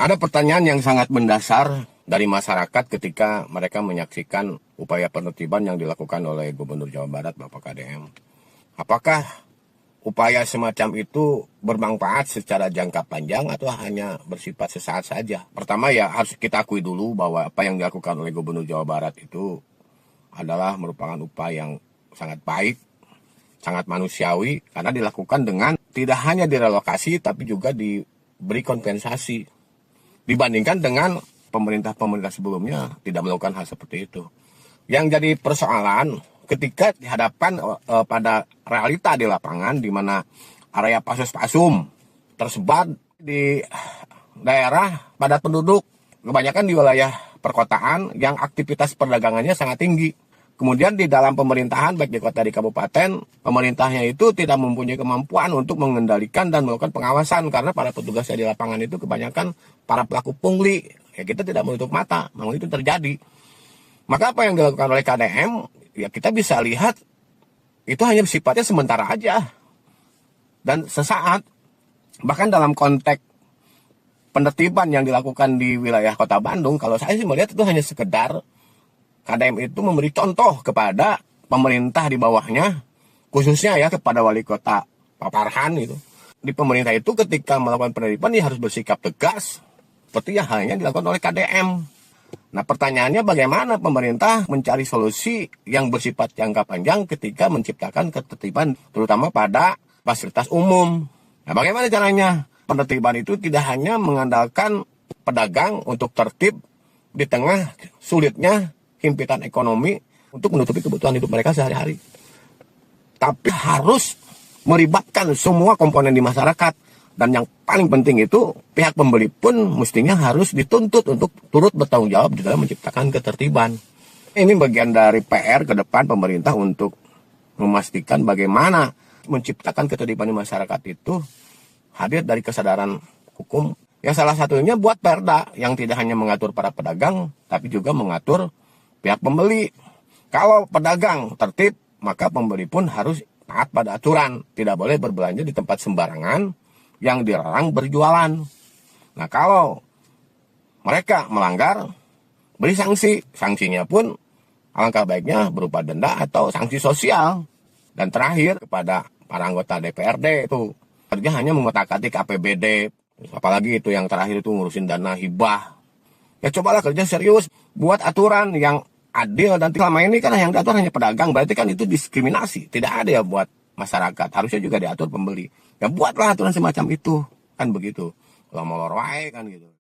Ada pertanyaan yang sangat mendasar dari masyarakat ketika mereka menyaksikan upaya penertiban yang dilakukan oleh Gubernur Jawa Barat, Bapak KDM. Apakah upaya semacam itu bermanfaat secara jangka panjang atau hanya bersifat sesaat saja? Pertama ya harus kita akui dulu bahwa apa yang dilakukan oleh Gubernur Jawa Barat itu adalah merupakan upaya yang sangat baik, sangat manusiawi, karena dilakukan dengan tidak hanya direlokasi tapi juga diberi kompensasi. Dibandingkan dengan pemerintah-pemerintah sebelumnya tidak melakukan hal seperti itu. Yang jadi persoalan ketika dihadapkan pada realita di lapangan, di mana area pasus-pasum tersebar di daerah padat penduduk, kebanyakan di wilayah perkotaan yang aktivitas perdagangannya sangat tinggi. Kemudian di dalam pemerintahan, baik di kota di kabupaten, pemerintahnya itu tidak mempunyai kemampuan untuk mengendalikan dan melakukan pengawasan, karena para petugas di lapangan itu kebanyakan para pelaku pungli. Ya kita tidak menutup mata, memang itu terjadi. Maka apa yang dilakukan oleh KDM, ya kita bisa lihat itu hanya sifatnya sementara aja dan sesaat. Bahkan dalam konteks penertiban yang dilakukan di wilayah Kota Bandung, kalau saya sih melihat itu hanya sekedar KDM itu memberi contoh kepada pemerintah di bawahnya, khususnya ya kepada wali kota Pak Farhan itu. Di pemerintah itu ketika melakukan penertiban dia harus bersikap tegas, seperti yang halnya dilakukan oleh KDM. Nah pertanyaannya bagaimana pemerintah mencari solusi yang bersifat jangka panjang ketika menciptakan ketertiban, terutama pada fasilitas umum. Nah bagaimana caranya? Penertiban itu tidak hanya mengandalkan pedagang untuk tertib di tengah sulitnya himpitan ekonomi untuk menutupi kebutuhan hidup mereka sehari-hari, tapi harus melibatkan semua komponen di masyarakat. Dan yang paling penting itu pihak pembeli pun mestinya harus dituntut untuk turut bertanggung jawab di dalam menciptakan ketertiban. Ini bagian dari PR ke depan pemerintah untuk memastikan bagaimana menciptakan ketertiban di masyarakat itu hadir dari kesadaran hukum. Ya salah satunya buat perda yang tidak hanya mengatur para pedagang tapi juga mengatur pihak pembeli. Kalau pedagang tertib, maka pembeli pun harus taat pada aturan. Tidak boleh berbelanja di tempat sembarangan yang dilarang berjualan. Nah kalau mereka melanggar, beri sanksi. Sanksinya pun alangkah baiknya berupa denda atau sanksi sosial. Dan terakhir kepada para anggota DPRD itu, kerja hanya mengotak-atik APBD. Apalagi itu yang terakhir itu ngurusin dana hibah. Ya cobalah kerja serius, buat aturan yang adil. Dan selama ini kan yang diatur hanya pedagang, berarti kan itu diskriminasi. Tidak ada ya buat masyarakat, harusnya juga diatur pembeli. Ya buatlah aturan semacam itu, kan begitu. Kalau mau lorwai kan gitu.